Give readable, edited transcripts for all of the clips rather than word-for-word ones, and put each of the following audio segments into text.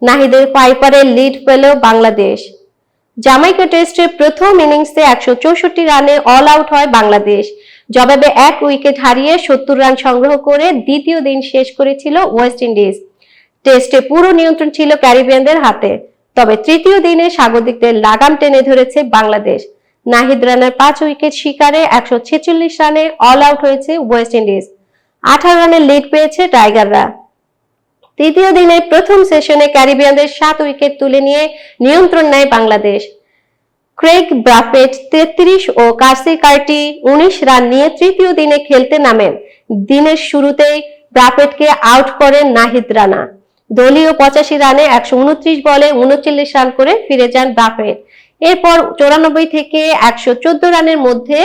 নাহিদের পাইপারে লিড পেল বাংলাদেশ। জামাইকা টেস্টে প্রথম ইনিংসে 164 রানে অল আউট হয় বাংলাদেশ। জবাবে 1 উইকেট হারিয়ে 70 রান সংগ্রহ করে দ্বিতীয় দিন শেষ করেছিল ওয়েস্ট ইন্ডিজ। টেস্টে পুরো নিয়ন্ত্রণ ছিল ক্যারিবিয়ানদের হাতে, তবে তৃতীয় দিনে স্বাগতিকদের লাগাম টেনে ধরেছে বাংলাদেশ। নাহিদ রানার 5 উইকেট শিকারে 146 রানে অল আউট হয়েছে ওয়েস্ট ইন্ডিজ। 18 রানের লিড পেয়েছে টাইগাররা। তৃতীয় দিনে প্রথম সেশনে ক্যারিবিয়ানদের 7 উইকেট তুলে নিয়ে নিয়ন্ত্রণ নেয় বাংলাদেশ। ক্রেগ ব্রাফেট 33 ও কার্সি কার্টি 19 রান নিয়ে তৃতীয় দিনে খেলতে নামেন। দিনের শুরুতেই ব্রাফেটকে আউট করেন নাহিদ রানা। দলীয় 85 রানে 129 বলে 39 রান করে ফিরে যান ব্রাফেট। এরপর 94 থেকে 114 রানের মধ্যে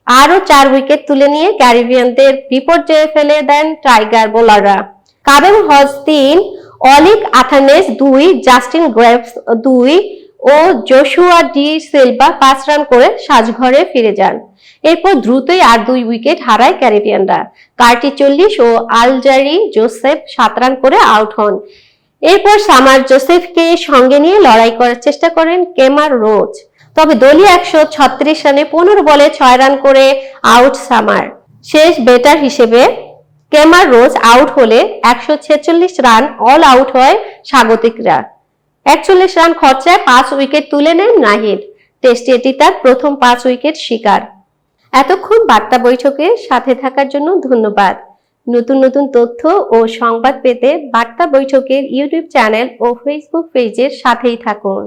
আরো 4 উইকেট তুলে নিয়ে ক্যারিবিয়ানদের বিপর্যয়ে ফেলে দেন টাইগার বোলাররা। কাবেম হজ 3, অলিক আথানেস 2, জাস্টিন গ্রেভস 2 ও জোশুয়া ডি সিলভা 5 রান করে সাজঘরে ফিরে যান। এরপর দ্রুতই আর 2 উইকেট হারায় ক্যারিবিয়ানরা। কার্টি 40 ও আলজারি জোসেফ 7 রান করে আউট হন। এরপর সামার জোসেফকে সঙ্গে নিয়ে লড়াই করার চেষ্টা করেন কেমার রোজ, তবে দলীয় 136 রানে 15 বলে 6 রান করে আউট সামার। শেষ ব্যাটার হিসেবে কেমার রোজ আউট হলে 146 রান অল আউট হয় স্বাগতিকরা। 41 রান খরচায় 5 উইকেট তুলে নেন নাহিদ। টেস্টে এটি তার প্রথম 5 উইকেট শিকার। এতক্ষণ বার্তা বৈঠকের সাথে থাকার জন্য ধন্যবাদ। নতুন নতুন তথ্য ও সংবাদ পেতে বার্তা বৈঠকের ইউটিউব চ্যানেল ও ফেসবুক পেজের সাথেই থাকুন।